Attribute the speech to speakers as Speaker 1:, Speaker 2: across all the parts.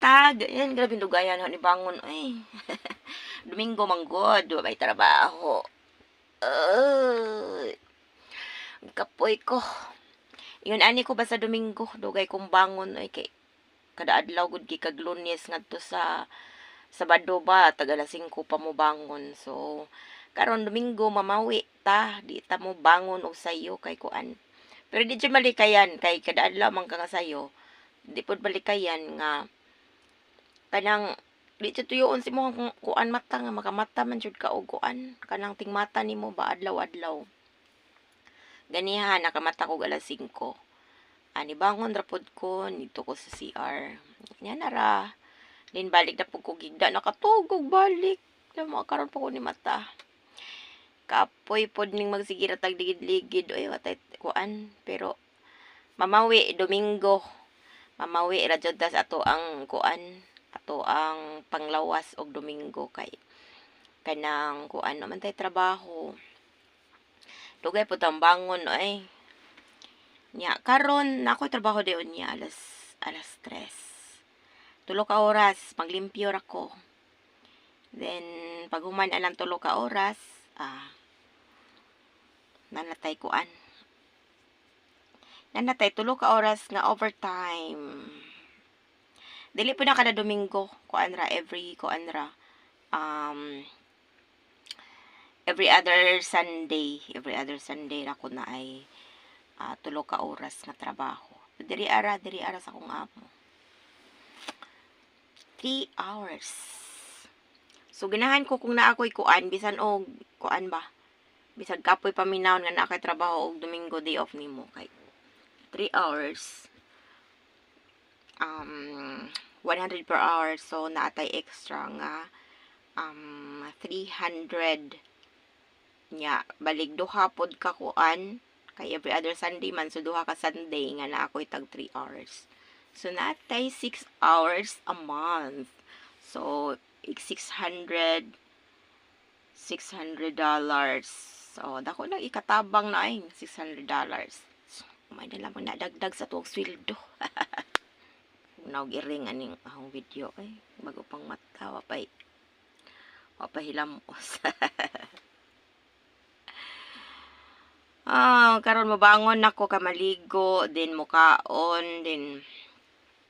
Speaker 1: Tag, yan, grabe dugayan ho ni bangon. Ay, Domingo manggod, may trabaho. Ay, kapoy ko. Yun, ani ko ba sa Domingo, dugay kong bangon. Ay, kay, kada adlaw gud kay kag Lunes ngadto sa Sabado ba, tagalasing ko pa mo bangon. So, karon Domingo, mamawi ta. Di ta mo bangon og sayo kay kuan. Pero di siya malikayan, kay kada adlaw man ka nga sayo. Di pod malikayan nga kanang di siya tuyoon si mo kung kuan mata nga makamata man jud ka og kuan kanang tingmata nimo ba adlaw-adlaw. Ganiha nakamata ko alas 5. Ani bangon ra pod ko nito ko sa CR. Nya na ra. Din balik na pud ko gigda nakatugog balik. Damo karon pa ko ni mata. Kapoy pod ning magsigira tag ligid-ligid oy watay kuan pero mamawi Domingo. Mamawi ra jud tas ato ang kuan ato ang panglawas og Domingo kay kanang kuan naman tay trabaho dugay po tang bangon ay nya karon na ako trabaho dayon niya alas 3 tulo ka oras maglimpyo ra ko then pag human alang tulo ka oras nanatay kuan nanatay tulo ka oras nga overtime. Dili po na kada Domingo, kuan ra every every other Sunday ra ko na ay tulo ka oras nga trabaho. Diri ara sa akong amo. 3 hours. So ganahan ko kung naa ko'y kuan bisan og kuan ba. Bisag kapoy paminawon nga naa kay trabaho og Domingo day off nimo kay 3 hours. 100 per hour so naatay extra nga 300 nya balik duha pod ka kuan kay every other Sunday man so duha ka Sunday nga na ako'y tag 3 hours so naatay 6 hours a month so $600 so dako lang ikatabang na ay $600 so may na lang nadagdag sa tuwag sweldo. Nag-iring aning ahong video ay bago pang matawa pa hilamos. Karon mabangon nako ka maligo din mukaon din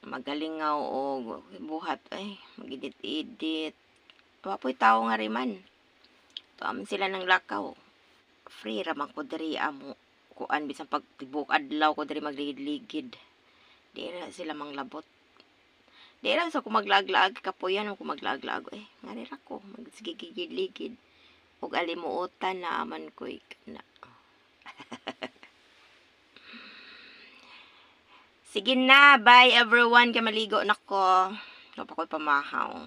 Speaker 1: magalingaw og buhat ay magedit-edit. Wapoy tao nga riman. Tuam sila ng lakaw. Free ra man ko diri amo kuan bisan pag tibok adlaw ko diri magligid-ligid. Di na sila manglabot. Di ra sa ko maglaag-laag kapoyan ako maglaag-laag ngari ra ko magsigigid-ligid og alimuotan na aman ko na. Sige na, bye everyone, kay maligo nako. Dapat ko'y pamahaw.